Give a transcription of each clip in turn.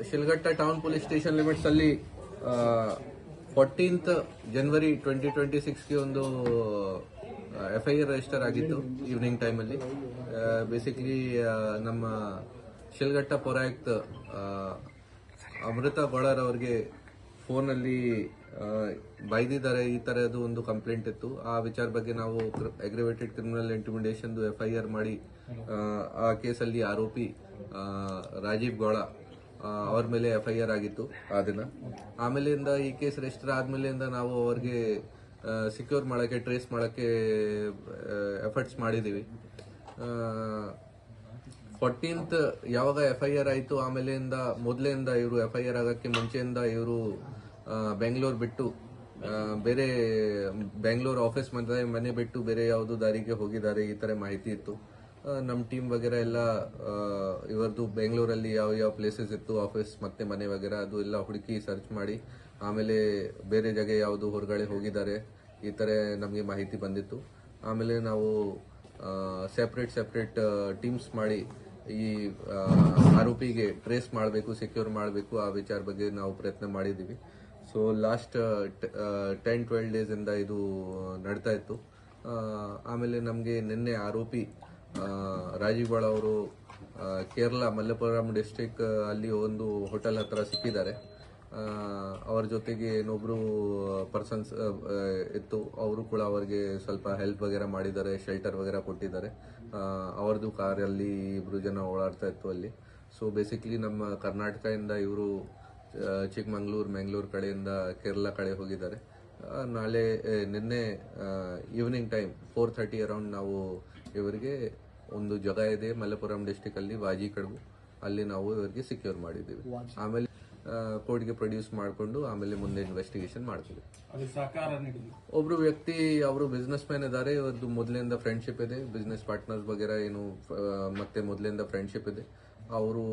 ಶಿಲ್ಘಟ್ಟ town police station limits ಅಲ್ಲಿ 14th ಜನವರಿ 2026ಗೆ ಒಂದು FIR register ಆಗಿತ್ತು ಈವ್ನಿಂಗ್ ಟೈಮಲ್ಲಿ. ಬೇಸಿಕಲಿ ನಮ್ಮ ಶಿಲ್ಘಟ್ಟ ಪೌರಾಯುಕ್ತ ಅಮೃತ ಗೋಳರ್ ಅವರಿಗೆ ಫೋನಲ್ಲಿ ಬೈದಿದ್ದಾರೆ, ಈ ತರದ್ದು ಒಂದು ಕಂಪ್ಲೇಂಟ್ ಇತ್ತು. ಆ ವಿಚಾರ ಬಗ್ಗೆ ನಾವು ಅಗ್ರಿವೇಟೆಡ್ ಕ್ರಿಮಿನಲ್ ಇಂಟಿಮಿಡೇಷನ್ FIR ಮಾಡಿ ಆ ಕೇಸಲ್ಲಿ ಆರೋಪಿ ರಾಜೀವ್ ಗೌಳ ಅವ್ರ ಮೇಲೆ FIR ಆಗಿತ್ತು ಆ ದಿನ. ಆಮೇಲಿಂದ ಈ ಕೇಸ್ ರಿಜಿಸ್ಟರ್ ಆದ್ಮೇಲಿಂದ ನಾವು ಅವ್ರಿಗೆ ಸಿಕ್ಯೂರ್ ಮಾಡಕ್ಕೆ, ಟ್ರೇಸ್ ಮಾಡಕ್ಕೆ ಎಫರ್ಟ್ಸ್ ಮಾಡಿದೀವಿ. 14th ಯಾವಾಗ FIR ಆಯಿತು, ಆಮೇಲಿಂದ ಮೊದಲಿಂದ ಇವರು FIR ಆಗಕ್ಕೆ ಮುಂಚೆಯಿಂದ ಇವರು ಬೆಂಗಳೂರು ಬಿಟ್ಟು ಬೇರೆ ಬೆಂಗಳೂರು ಆಫೀಸ್ ಮನೆ ಬಿಟ್ಟು ಬೇರೆ ಯಾವುದು ದಾರಿಗೆ ಹೋಗಿದ್ದಾರೆ, ಈ ತರ ಮಾಹಿತಿ ಇತ್ತು. ನಮ್ಮ ಟೀಮ್ ವಗೇರಾ ಎಲ್ಲ ಇವರದು ಬೆಂಗಳೂರಲ್ಲಿ ಯಾವ ಯಾವ ಪ್ಲೇಸಸ್ ಇತ್ತು, ಆಫೀಸ್ ಮತ್ತೆ ಮನೆ ವಗೇರಾ ಅದು ಎಲ್ಲ ಹುಡುಕಿ ಸರ್ಚ್ ಮಾಡಿ ಆಮೇಲೆ ಬೇರೆ ಜಾಗ ಯಾವುದು ಹೊರಗಡೆ ಹೋಗಿದ್ದಾರೆ ಈ ತರ ನಮಗೆ ಮಾಹಿತಿ ಬಂದಿತ್ತು. ಆಮೇಲೆ ನಾವು ಸೆಪರೇಟ್ ಟೀಮ್ಸ್ ಮಾಡಿ ಈ ಆರೋಪಿಗೆ ಟ್ರೇಸ್ ಮಾಡಬೇಕು, ಸೆಕ್ಯೂರ್ ಮಾಡಬೇಕು, ಆ ವಿಚಾರ ಬಗ್ಗೆ ನಾವು ಪ್ರಯತ್ನ ಮಾಡಿದ್ದೀವಿ. ಸೊ ಲಾಸ್ಟ್ 10-12 ಡೇಸ್ ಇಂದ ಇದು ನಡ್ತಾ ಇತ್ತು. ಆಮೇಲೆ ನಮಗೆ ನಿನ್ನೆ ಆರೋಪಿ ರಾಜೀವ್ ಗೌಳ ಅವರು ಕೇರಳ ಮಲ್ಲಪುರಂ ಡಿಸ್ಟ್ರಿಕ್ಟ್ ಅಲ್ಲಿ ಒಂದು ಹೋಟೆಲ್ ಹತ್ರ ಸಿಕ್ಕಿದ್ದಾರೆ. ಅವರ ಜೊತೆಗೆ ಇನ್ನೊಬ್ರು ಪರ್ಸನ್ಸ್ ಇತ್ತು, ಅವರು ಕೂಡ ಅವರಿಗೆ ಸ್ವಲ್ಪ ಹೆಲ್ಪ್ ವಗೇರಾ ಮಾಡಿದ್ದಾರೆ, ಶೆಲ್ಟರ್ ವಗೇರಾ ಕೊಟ್ಟಿದ್ದಾರೆ. ಅವರದು ಕಾರಲ್ಲಿ ಇಬ್ರು ಜನ ಓಡಾಡ್ತಾ ಇತ್ತು ಅಲ್ಲಿ. ಸೊ ಬೇಸಿಕ್ಲಿ ನಮ್ಮ ಕರ್ನಾಟಕದಿಂದ ಇವರು ಚಿಕ್ಕಮಂಗ್ಳೂರು, ಮ್ಯಾಂಗ್ಳೂರ್ ಕಡೆಯಿಂದ ಕೇರಳ ಕಡೆ ಹೋಗಿದ್ದಾರೆ. ನಿನ್ನೆ ಈವ್ನಿಂಗ್ ಟೈಮ್ 4:30 ಅರೌಂಡ್ ನಾವು ಇವರಿಗೆ ಒಂದು ಜಾಗ ಇದೆ ಮಲ್ಲಪುರಂ ಡಿಸ್ಟಿಕ್ ಅಲ್ಲಿ, ವಾಜಿ ಕಡಬು, ಅಲ್ಲಿ ನಾವು ಇವರಿಗೆ ಸೆಕ್ಯೂರ್ ಮಾಡಿದ್ದೀವಿ. ಆಮೇಲೆ ಕೋರ್ಟ್ಗೆ ಪ್ರೊಡ್ಯೂಸ್ ಮಾಡಿಕೊಂಡು ಆಮೇಲೆ ಮುಂದೆ ಇನ್ವೆಸ್ಟಿಗೇಷನ್ ಮಾಡ್ತೀವಿ. ಒಬ್ರು ವ್ಯಕ್ತಿ ಅವರು ಬಿಸ್ನೆಸ್ ಮ್ಯಾನ್ ಇದ್ದಾರೆ, ಇವರದ್ದು ಮೊದಲಿಂದ ಫ್ರೆಂಡ್ಶಿಪ್ ಇದೆ, ಬಿಸ್ನೆಸ್ ಪಾರ್ಟ್ನರ್ಸ್ ವಗೇರಾ ಏನು ಮತ್ತೆ ಮೊದಲಿಂದ ಫ್ರೆಂಡ್ಶಿಪ್ ಇದೆ. ಅವರು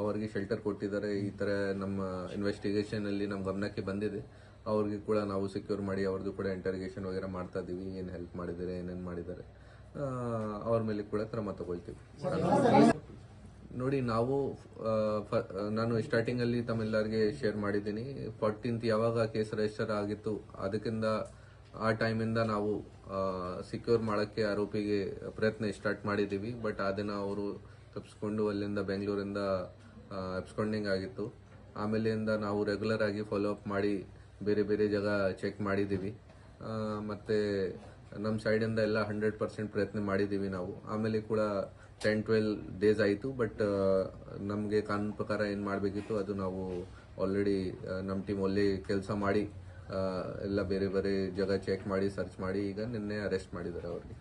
ಅವರಿಗೆ ಶೆಲ್ಟರ್ ಕೊಟ್ಟಿದ್ದಾರೆ. ಈ ತರ ನಮ್ಮ ಇನ್ವೆಸ್ಟಿಗೇಷನ್ ಅಲ್ಲಿ ನಮ್ಮ ಗಮನಕ್ಕೆ ಬಂದಿದೆ. ಅವ್ರಿಗೆ ಕೂಡ ನಾವು ಸೆಕ್ಯೂರ್ ಮಾಡಿ ಅವ್ರದ್ದು ಕೂಡ ಇಂಟರ್ಗೇಷನ್ ವಗೇರಾ ಮಾಡ್ತಾ ಇದೀವಿ. ಏನ್ ಹೆಲ್ಪ್ ಮಾಡಿದ್ದಾರೆ, ಏನೇನ್ ಮಾಡಿದ್ದಾರೆ, ಅವ್ರ ಮೇಲೆ ಕೂಡ ಕ್ರಮ ತಗೊಳ್ತೀವಿ. ನೋಡಿ, ನಾನು ಸ್ಟಾರ್ಟಿಂಗ್ ಅಲ್ಲಿ ತಮ್ಮೆಲ್ಲರಿಗೆ ಶೇರ್ ಮಾಡಿದ್ದೀನಿ. 14th ಯಾವಾಗ ಕೇಸ್ ರಿಜಿಸ್ಟರ್ ಆಗಿತ್ತು ಅದಕ್ಕಿಂತ ಆ ಟೈಮಿಂದ ನಾವು ಸೆಕ್ಯೂರ್ ಮಾಡಕ್ಕೆ ಆರೋಪಿಗೆ ಪ್ರಯತ್ನ ಸ್ಟಾರ್ಟ್ ಮಾಡಿದ್ದೀವಿ. ಬಟ್ ಆ ದಿನ ಅವರು ತಪ್ಪಿಸ್ಕೊಂಡು ಅಲ್ಲಿಂದ ಬೆಂಗಳೂರಿಂದ ಅಬ್ಸ್ಕಾಂಡಿಂಗ್ ಆಗಿತ್ತು. ಆಮೇಲಿಂದ ನಾವು ರೆಗ್ಯುಲರ್ ಆಗಿ ಫಾಲೋ ಅಪ್ ಮಾಡಿ ಬೇರೆ ಬೇರೆ ಜಾಗ ಚೆಕ್ ಮಾಡಿದ್ದೀವಿ. ಮತ್ತೆ ನಮ್ಮ ಸೈಡಿಂದ ಎಲ್ಲ 100% ಪ್ರಯತ್ನ ಮಾಡಿದ್ದೀವಿ ನಾವು. ಆಮೇಲೆ ಕೂಡ 10-12 ಡೇಸ್ ಆಯಿತು. ಬಟ್ ನಮಗೆ ಕಾನೂನು ಪ್ರಕಾರ ಏನು ಮಾಡಬೇಕಿತ್ತು ಅದು ನಾವು ಆಲ್ರೆಡಿ ನಮ್ಮ ಟೀಮ್ ಒಳ್ಳೆ ಕೆಲಸ ಮಾಡಿ ಎಲ್ಲ ಬೇರೆ ಬೇರೆ ಜಾಗ ಚೆಕ್ ಮಾಡಿ ಸರ್ಚ್ ಮಾಡಿ ಈಗ ನಿನ್ನೆ ಅರೆಸ್ಟ್ ಮಾಡಿದ್ದಾರೆ ಅವ್ರಿಗೆ.